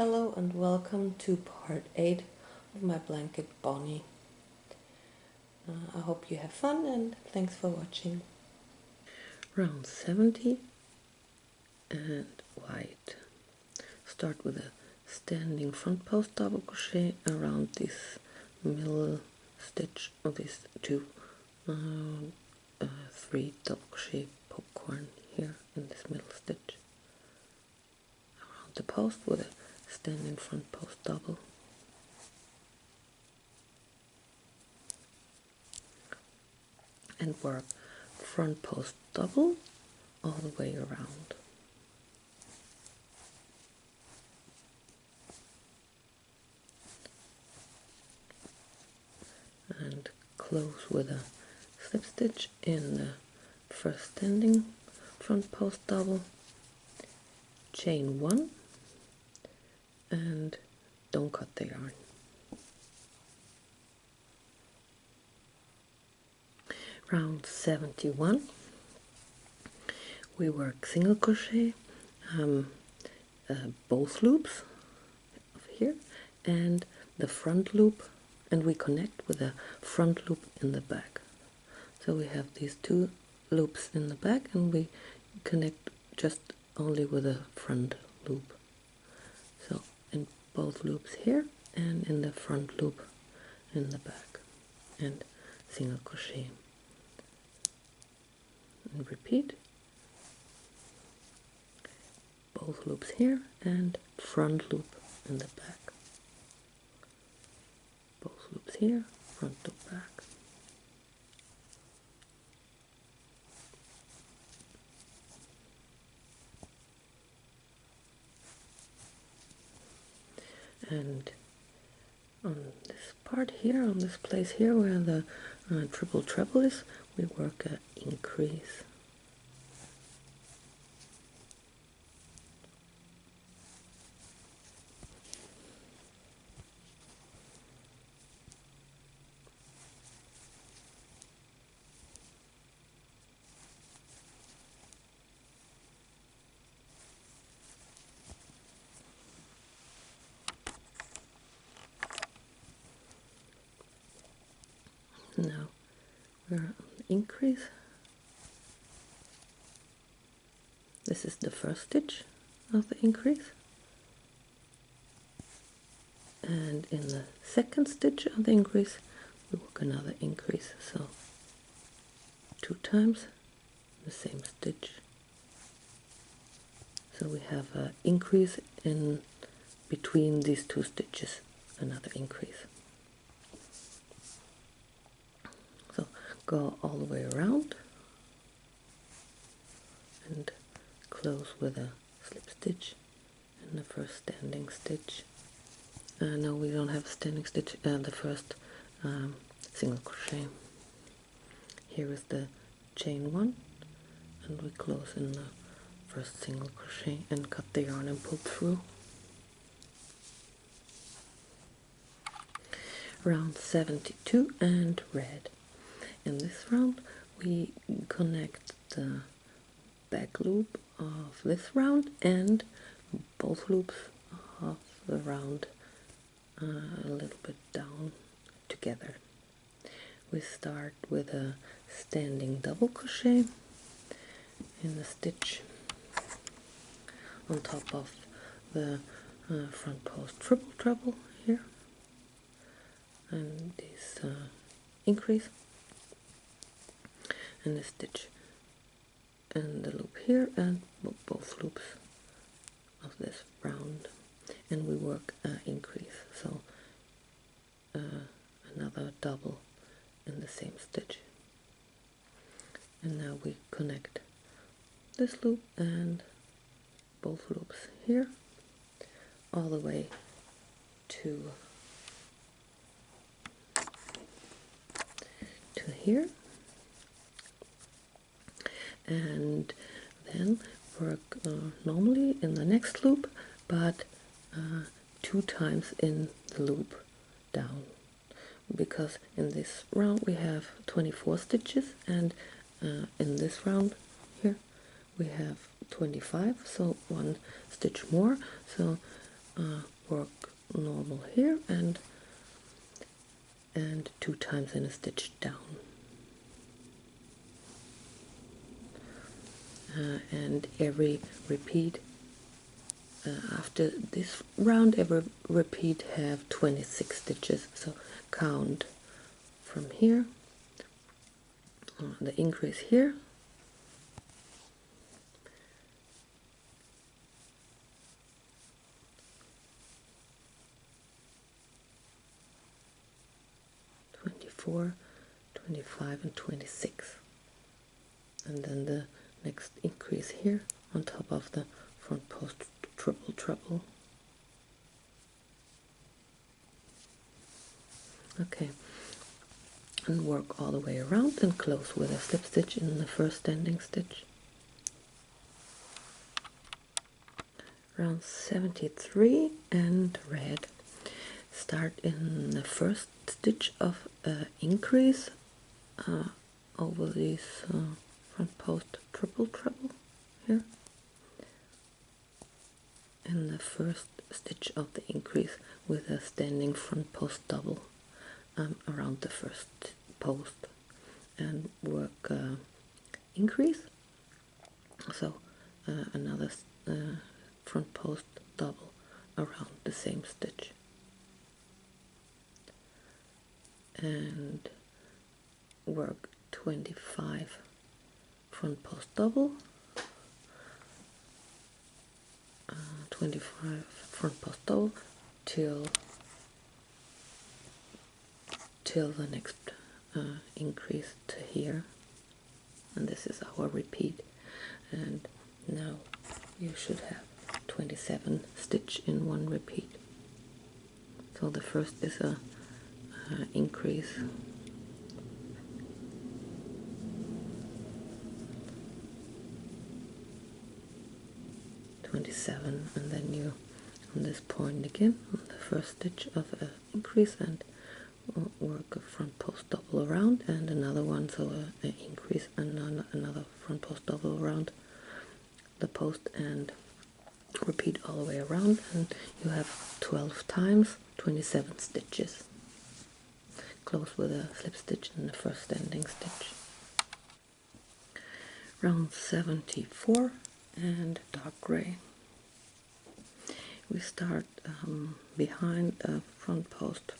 Hello and welcome to part 8 of my blanket Bonny. I hope you have fun and thanks for watching. Round 70 and white. Start with a standing front post double crochet around this middle stitch of these three double crochet popcorn here in this middle stitch. Around the post with a standing front post double. And work front post double all the way around. And close with a slip stitch in the first standing front post double, chain 1 and don't cut the yarn. Round 71 we work single crochet, both loops here and the front loop, and we connect with a front loop in the back. So we have these two loops in the back and we connect just only with a front loop. So in both loops here and in the front loop in the back, and single crochet and repeat. Both loops here and front loop in the back. Both loops here, front loop back. And on this part here, on this place here where the triple treble is, we work an increase. Now we're on the increase. This is the first stitch of the increase, and in the second stitch of the increase we work another increase, so 2 times the same stitch. So we have an increase in between these 2 stitches, another increase. So go all the way around and close with a slip stitch in the first standing stitch. No, we don't have a standing stitch, the first single crochet. Here is the chain 1 and we close in the first single crochet and cut the yarn and pull through. Round 72 and red. In this round we connect the back loop of this round and both loops of the round a little bit down together. We start with a standing double crochet in the stitch on top of the front post triple treble here, and this increase and the stitch and the loop here and both loops of this round, and we work increase, so another double in the same stitch. And now we connect this loop and both loops here all the way to here, and then work normally in the next loop, but 2 times in the loop down, because in this round we have 24 stitches and in this round here we have 25, so 1 stitch more, so work normal here and 2 times in a stitch down. And every repeat after this round, every repeat have 26 stitches. So count from here, the increase here, (24, 25, and 26), and then the next increase here on top of the front post triple treble. Okay, and work all the way around and close with a slip stitch in the first standing stitch. Round 73 and red. Start in the first stitch of increase over these front post triple treble here, in the first stitch of the increase with a standing front post double around the first post, and work increase, so another front post double around the same stitch, and work 25 front post double, 25 front post double till the next increase to here, and this is our repeat. And now you should have 27 stitch in one repeat. So the first is a increase, (27), and then you on this point again on the first stitch of an increase and work a front post double around, and another one, so an increase and another front post double around the post, and repeat all the way around, and you have 12 times 27 stitches. Close with a slip stitch in the first standing stitch. Round 74 and dark gray. We start behind the front post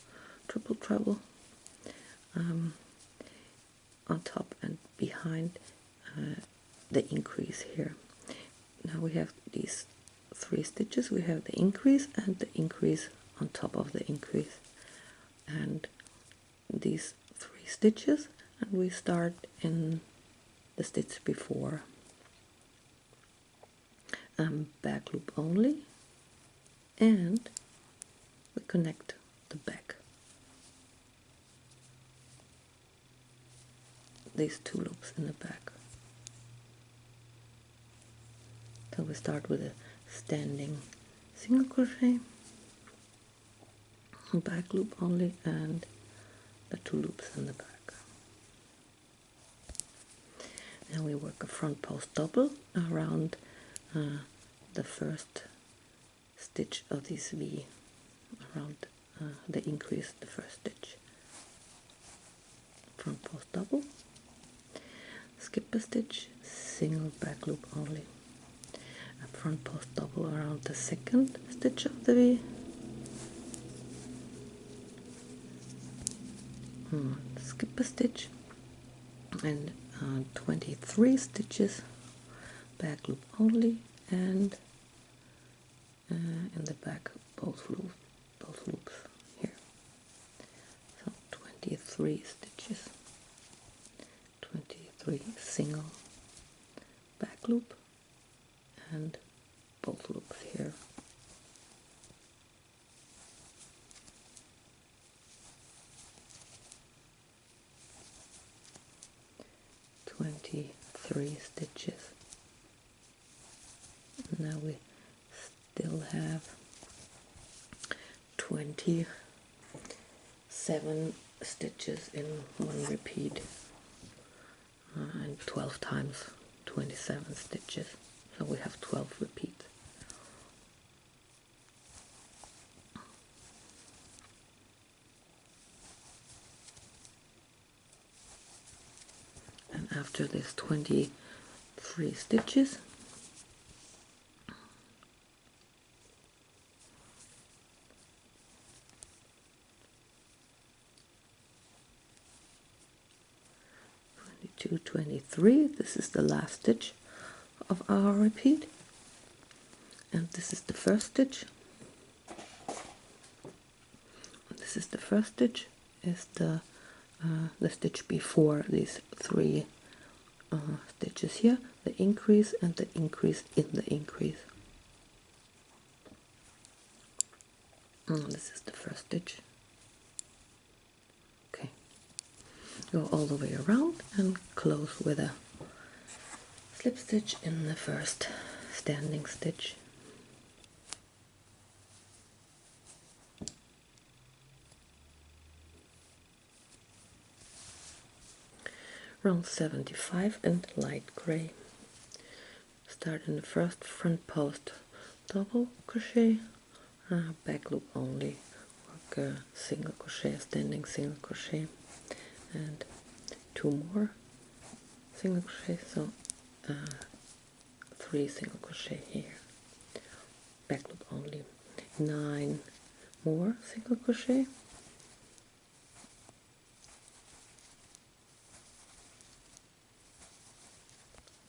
triple treble, on top and behind the increase here. Now we have these 3 stitches. We have the increase and the increase on top of the increase, and these 3 stitches, and we start in the stitch before, back loop only, and we connect the back, these 2 loops in the back. So we start with a standing single crochet, back loop only, and the 2 loops in the back. Now we work a front post double around the first stitch of this V, around the increase, the first stitch. Front post double, skip a stitch, single back loop only, a front post double around the second stitch of the V, skip a stitch, and 23 stitches, back loop only, and in the back both loops here. So 23 stitches, 23 single back loop, and both loops here. Three stitches. Now we still have 27 stitches in one repeat, and 12 times 27 stitches, so we have 12 repeats. after this 23 stitches. To 23, this is the last stitch of our repeat, and this is the first stitch. This is the first stitch, is the stitch before these three stitches here, the increase and the increase in the increase. This is the first stitch. Okay, go all the way around and close with a slip stitch in the first standing stitch. Round 75 and light gray. Start in the first front post double crochet, back loop only, work a single crochet, standing single crochet, and 2 more single crochet, so 3 single crochet here, back loop only, 9 more single crochet,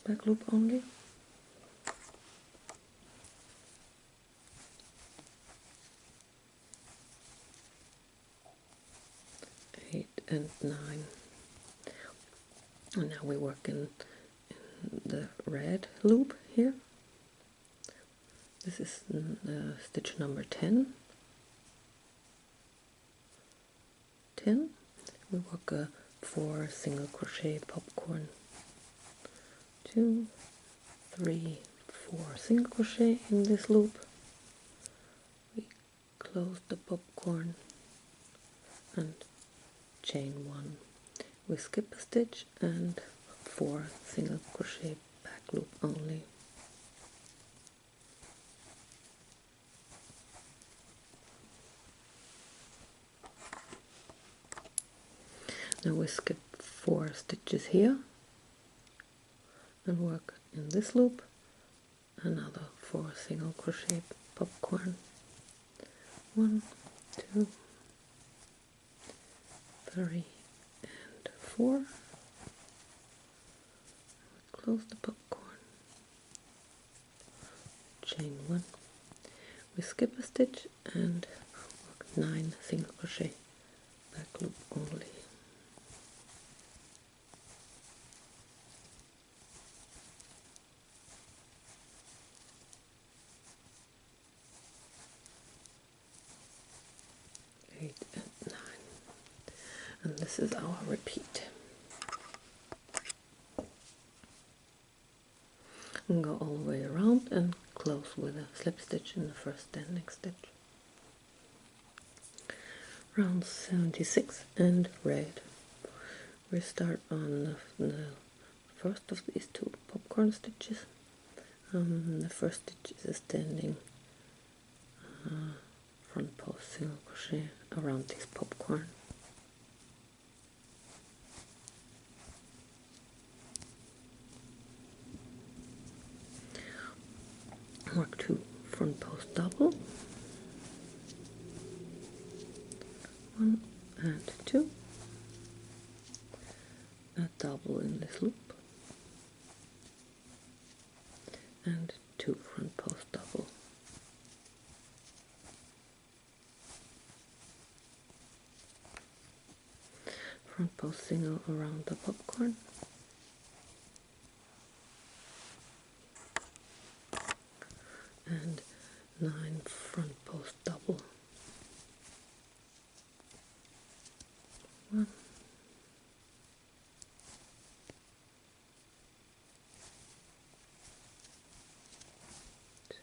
back loop only, 8 and 9. And now we work in the red loop here. This is stitch number 10. We work a 4 single crochet popcorn, 2, 3, 4 single crochet in this loop. We close the popcorn and chain 1. We skip a stitch and 4 single crochet, back loop only. Now we skip 4 stitches here and work in this loop another 4 single crochet popcorn, 1, 2, 3 and 4. Close the popcorn, chain 1. We skip a stitch and work 9 single crochet, back loop only. And this is our repeat. And go all the way around and close with a slip stitch in the first standing stitch. Round 76 and red. We start on the first of these 2 popcorn stitches. The first stitch is a standing front post single crochet around this popcorn. Work 2 front post double, 1 and 2, a double in this loop, and 2 front post double, front post single around the popcorn, and 9 front post double, 1, 2,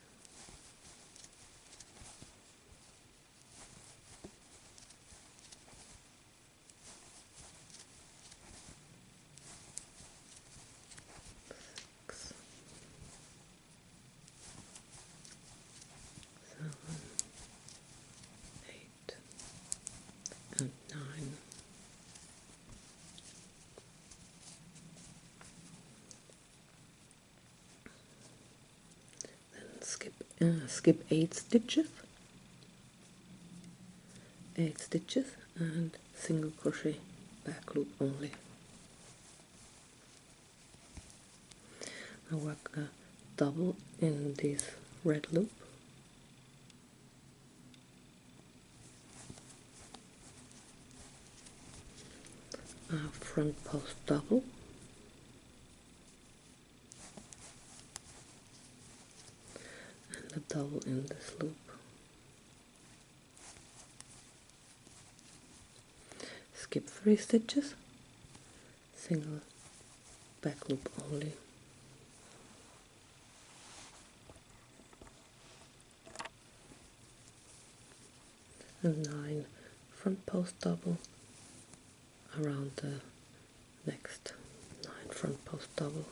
6, 7, skip 8 stitches, and single crochet back loop only. I work a double in this red loop, a front post double, and a double in this loop. Skip 3 stitches, single back loop only. And 9 front post double around the next 9 front post double.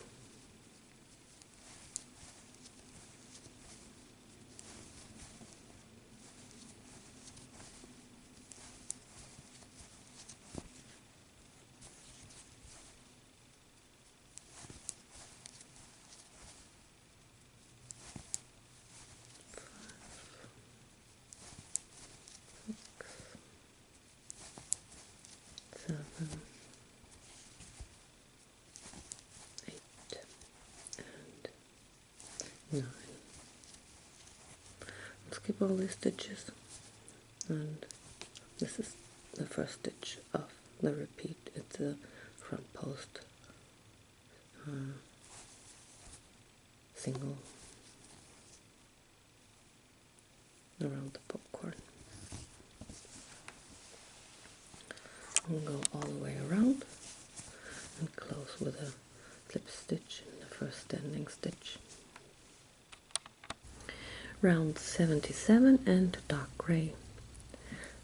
Skip all these stitches, and this is the first stitch of the repeat. It's a front post single around the popcorn. And go all the way around and close with a slip stitch in the first standing stitch. Round 77 and dark gray.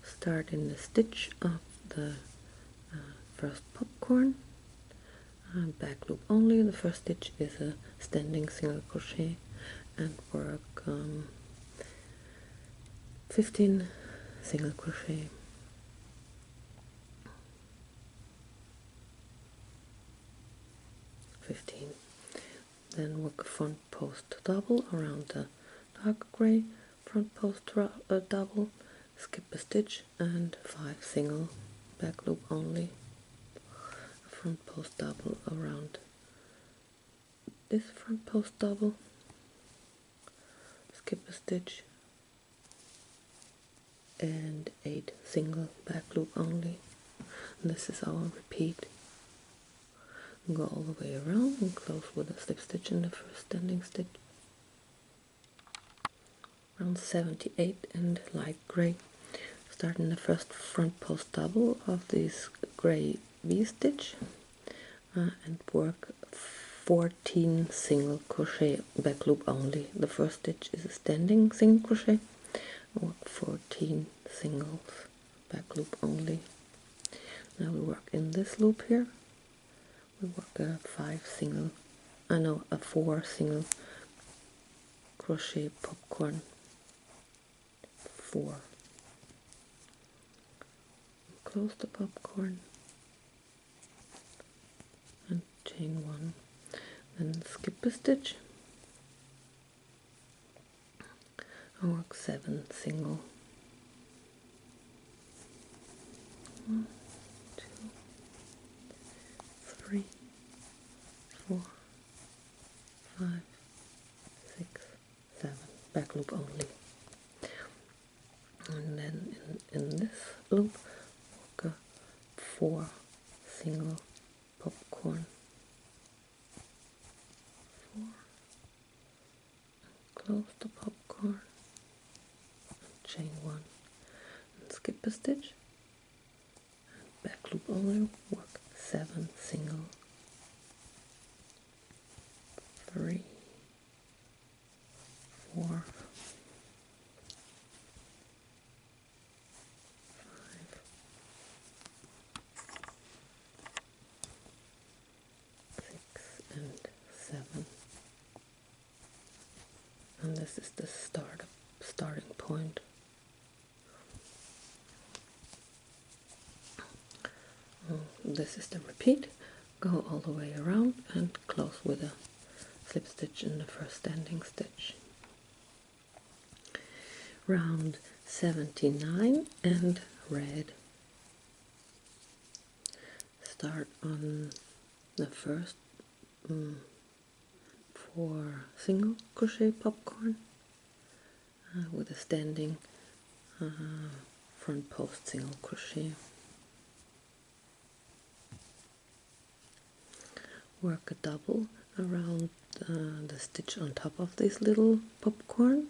Start in the stitch of the first popcorn, back loop only. The first stitch is a standing single crochet, and work 15 single crochet. Then work a front post double around the dark gray front post double, skip a stitch and 5 single back loop only, a front post double around this front post double, skip a stitch and 8 single back loop only. And this is our repeat. Go all the way around and close with a slip stitch in the first standing stitch. Round 78 and light gray. Start in the first front post double of this gray V-stitch and work 14 single crochet back loop only. The first stitch is a standing single crochet. Work 14 singles back loop only. Now we work in this loop here. We work a 4 single crochet popcorn, 4. Close the popcorn and chain 1, then skip a stitch and work 7 single. 1, 2, 3, 4, 5, 6, 7. Back loop only. And then in this loop, work a 4 single popcorn. 4. Close the popcorn. And chain 1. And skip a stitch. And back loop only. Work 7 single. 3, 4, 5, 6, and 7. And this is the starting point. This is the repeat. Go all the way around and close with a slip stitch in the first standing stitch. round 79 and red. Start on the first 4 single crochet popcorn with a standing front post single crochet. Work a double around the stitch on top of this little popcorn,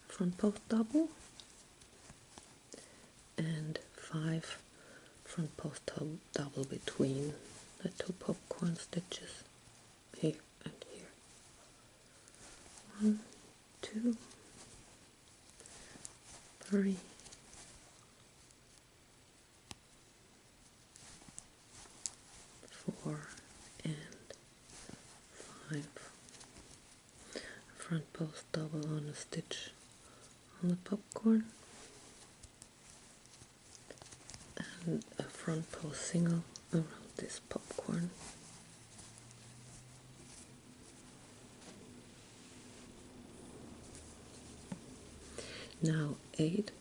front post double, and 5 front post double between the 2 popcorn stitches, here and here. 1, 2, 3, 4, and 5. Front post double on a stitch on the popcorn, and a front post single around this popcorn. Now 8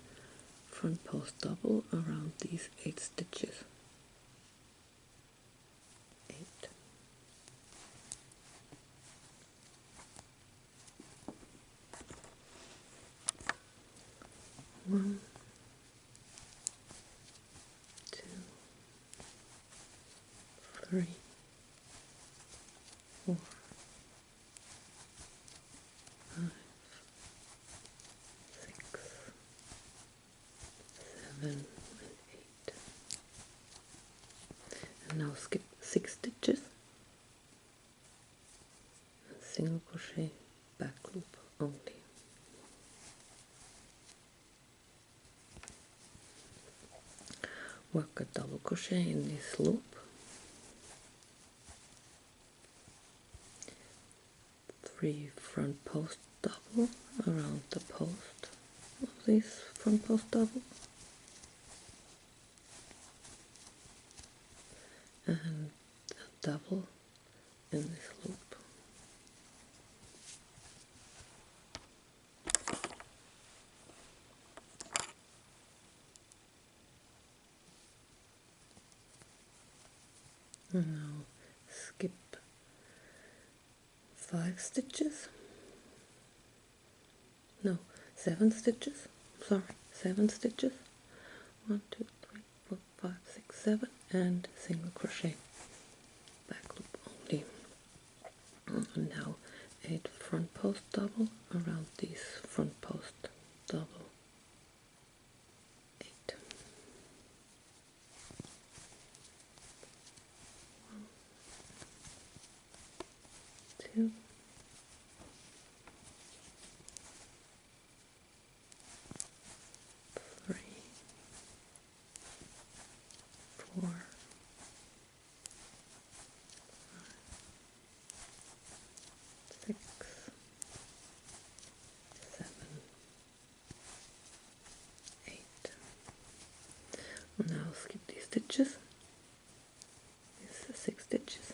front post double around these 8 stitches. 8. 1, 2, 3, 4, 5, 6, 7, and 8. And now skip 6 stitches and single crochet back loop only. Work a double crochet in this loop, 3 front post double around the post of this front post double, and a double in this loop. And now skip 5 stitches, no, 7 stitches, sorry, 7 stitches, 1, 2, 3, 4, 5, 6, 7, and single crochet back loop only. And now 8 front post double around these front post double. 8. 1, 2, 3, 4, 5, 6, 7, 8. Now skip these stitches. These 6 stitches,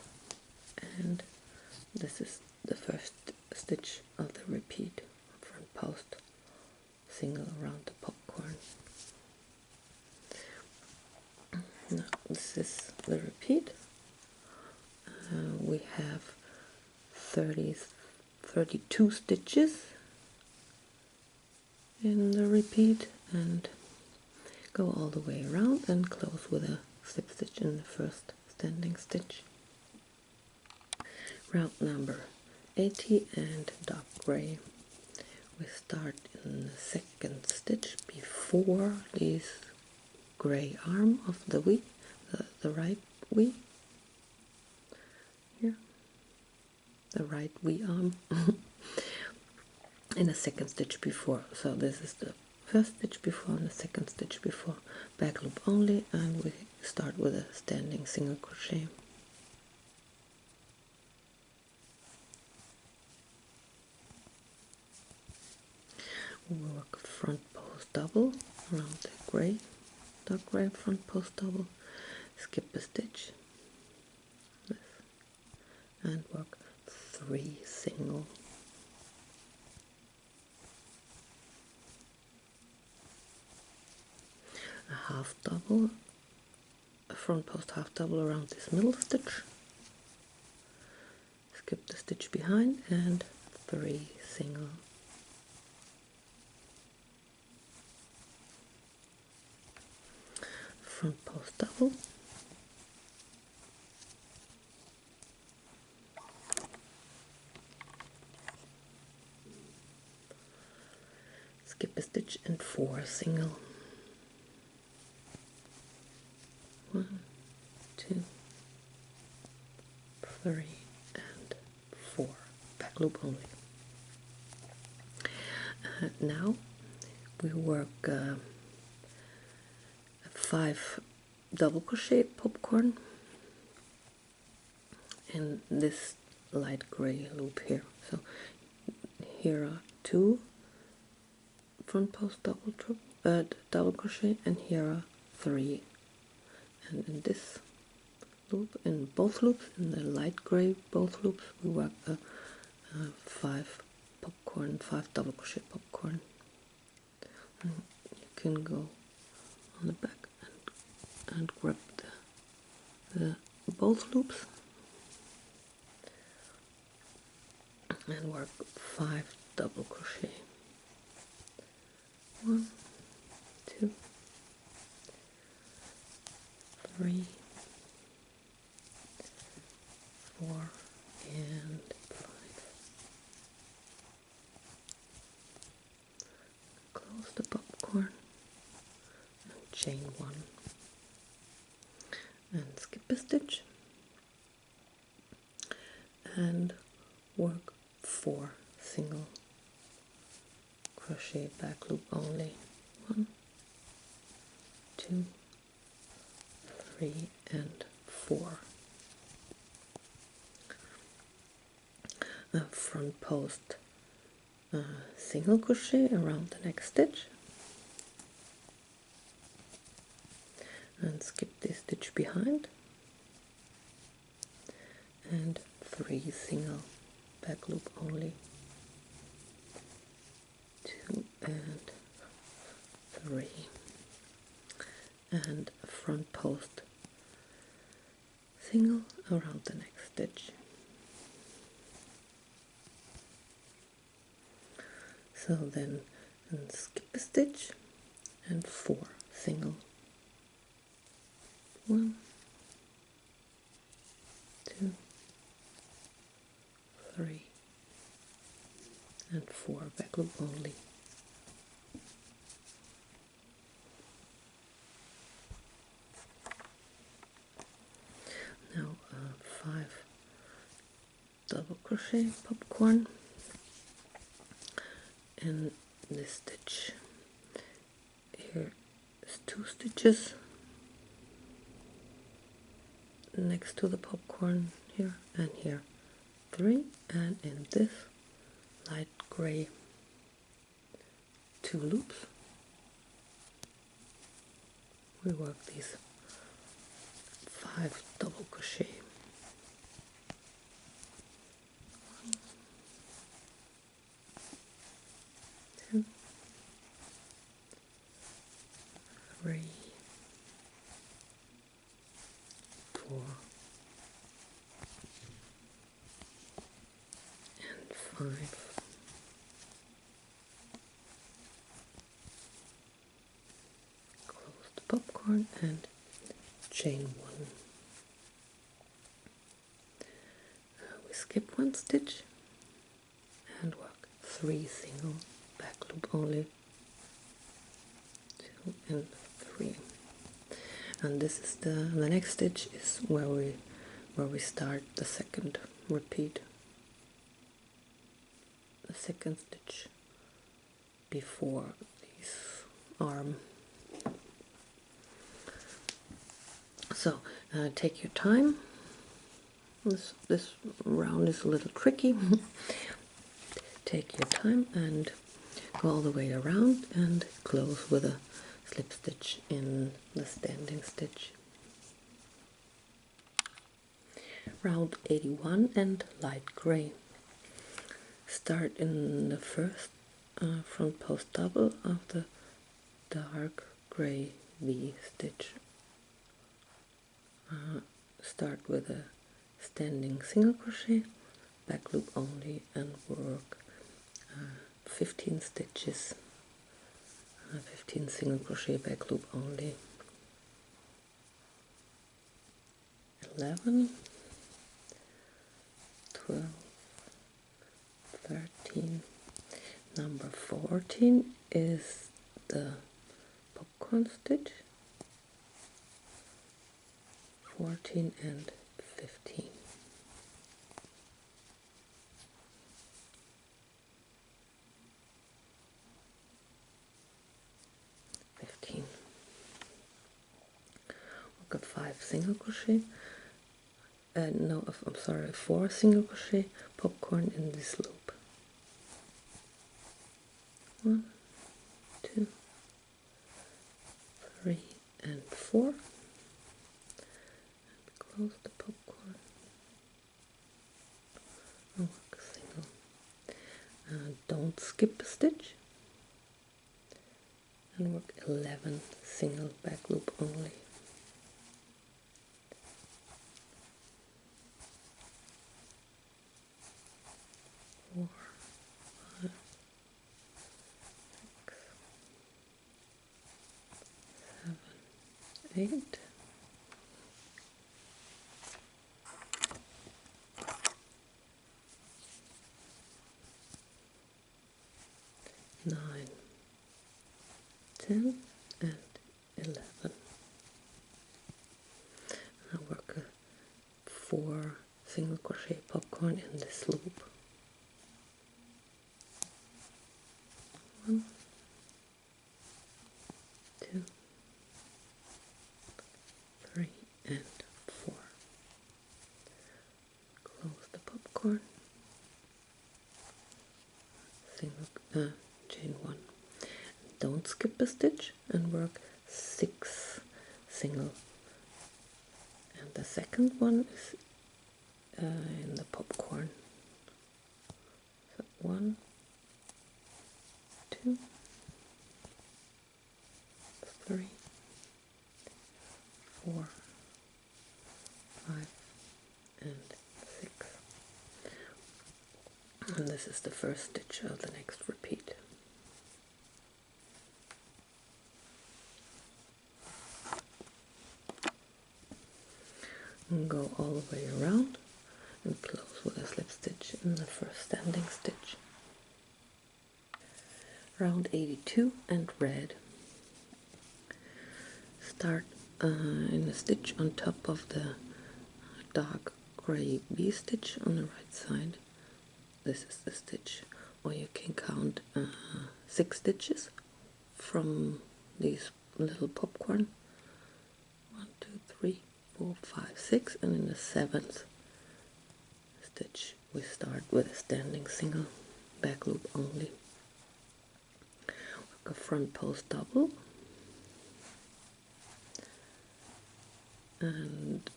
and this is the first stitch of the repeat front post single around the popcorn. Now this is the repeat. We have 32 stitches in the repeat, and go all the way around and close with a slip stitch in the first standing stitch. Round number 80 and dark gray. We start in the second stitch before this gray arm of the V, the right V, here, the right V arm, in the second stitch before. So this is the first stitch before and the second stitch before, back loop only, and we start with a standing single crochet. We work front post double around the gray, dark gray front post double, skip a stitch, and work 3 single, a half double, a front post half double around this middle stitch, skip the stitch behind, and 3 single. Front post double, skip a stitch and 4 single. 1, 2, 3, and 4. Back loop only. Now we work 5 double crochet popcorn in this light gray loop here. So here are 2 front post double crochet, and here are 3. And in this loop, in both loops, in the light gray both loops, we work 5 popcorn, 5 double crochet popcorn. And you can go on the back and grab the both loops and work 5 double crochet. 1, 2, 3, 4, and 5. Close the popcorn and chain 1 and skip a stitch and work 4 single crochet back loop only. 1, 2, 3, and 4. A front post single crochet around the next stitch and skip this stitch behind, and 3 single back loop only. 2 and 3, and a front post single around the next stitch. So then skip a stitch and 4 single. 1, 2, 3, and 4 back loop only. Now 5 double crochet popcorn in this stitch. Here is 2 stitches next to the popcorn, here and here 3, and in this light gray 2 loops we work these 5 double crochet. 1, 2, 3, 4, and 5. Close the popcorn and chain 1. We skip 1 stitch and work 3 single back loop only. 2 and 3. And this is the next stitch is where we start the second repeat, the second stitch before this arm. So take your time. This round is a little tricky. Take your time and go all the way around and close with a slip stitch in the standing stitch. Round 81 and light gray. Start in the first front post double of the dark gray V stitch. Start with a standing single crochet, back loop only, and work 15 stitches, 15 single crochet, back loop only, 11, 12, 13. Number 14 is the popcorn stitch, 14 and 15. 15. I've got 5 single crochet, no, I'm sorry, 4 single crochet popcorn in this loop. 1, 2, 3, and 4. And close the popcorn. And work a single. Don't skip a stitch. And work 11 single back loop only. 4, 5, 6, 7, 8. 9, 10, and 11. I work a 4 single crochet popcorn in this loop. 1, 2, 3, and 4. Close the popcorn. Single chain 1. Don't skip a stitch and work 6 single, and the second one is in the popcorn. So 1, 2, 3, 4, 5, and 6. And this is the first stitch of the next repeat. And go all the way around and close with a slip stitch in the first standing stitch. Round 82 and red. Start in a stitch on top of the dark gray V stitch on the right side. This is the stitch, or you can count 6 stitches from these little popcorn. 1, 2, 3, 4, 5, 6, and in the 7th stitch we start with a standing single back loop only. Work a front post double and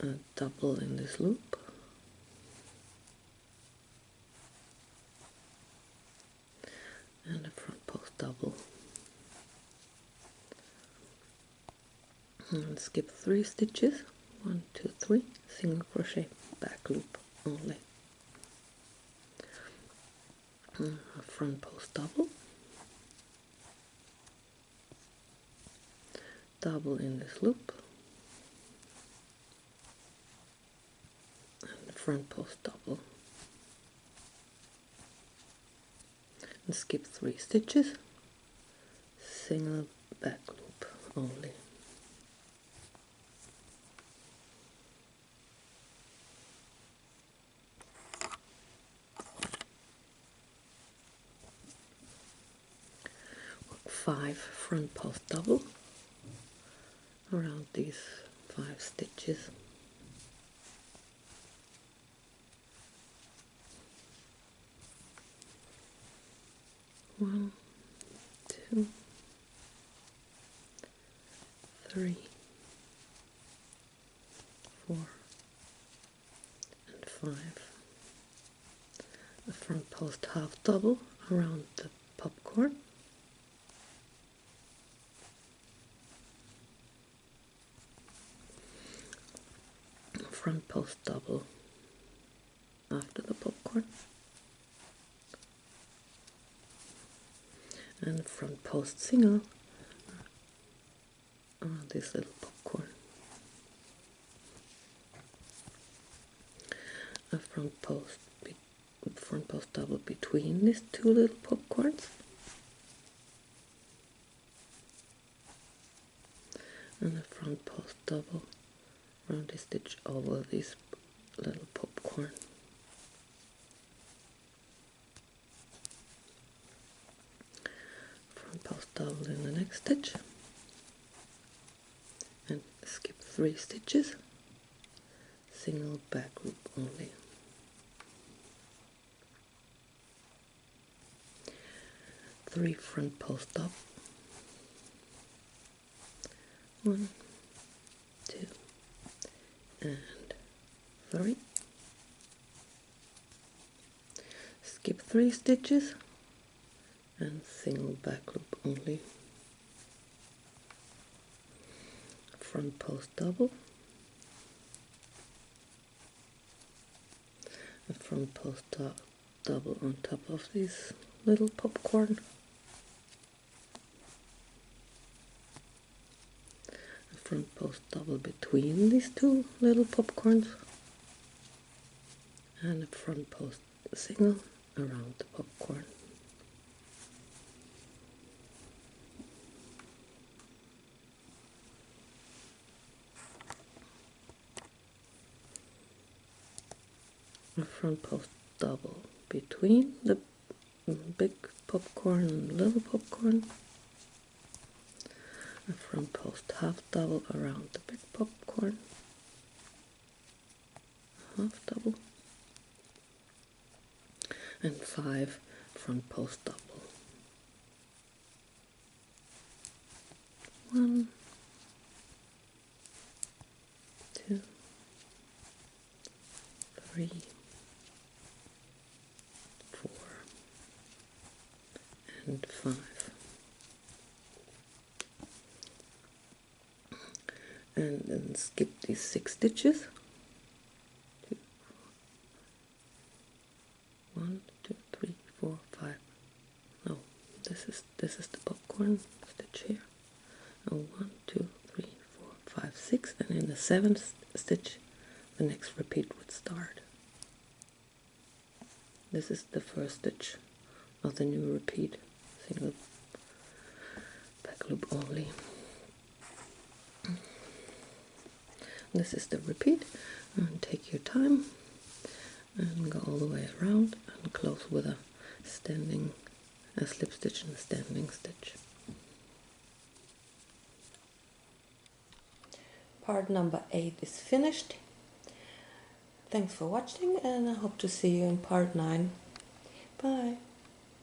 a double in this loop, and a front post double, and skip 3 stitches. 1, 2, 3, single crochet, back loop only, a front post double, double in this loop, and a front post double, and skip 3 stitches, single back loop only. Work 5 front post double around these 5 stitches. 1, 2, 3, 4, and 5. A front post half double around the popcorn, front post double after the popcorn, and front post single around this little popcorn, a front post double between these two little popcorns, and a front post double around the stitch over this little popcorn. Front post double in the next stitch, and skip 3 stitches, single back loop only. 3 front post double, 1, 2, and 3. Skip 3 stitches and single back loop only. Front post double, a front post double on top of this little popcorn, a front post double between these two little popcorns, and a front post single around the popcorn. A front post double between the big popcorn and little popcorn, a front post half double around the big popcorn, half double, and 5 front post double. 1, 2, 3, 4, and 5. And then skip these 6 stitches. 1, 2, 3, 4, 5. No, this is the popcorn stitch here. 1, 2, 3, 4, 5, 6, and in the 7th stitch the next repeat would start. This is the first stitch of the new repeat, single back loop only. This is the repeat, and take your time and go all the way around and close with a slip stitch and a standing stitch. Part number 8 is finished. Thanks for watching, and I hope to see you in part 9. Bye.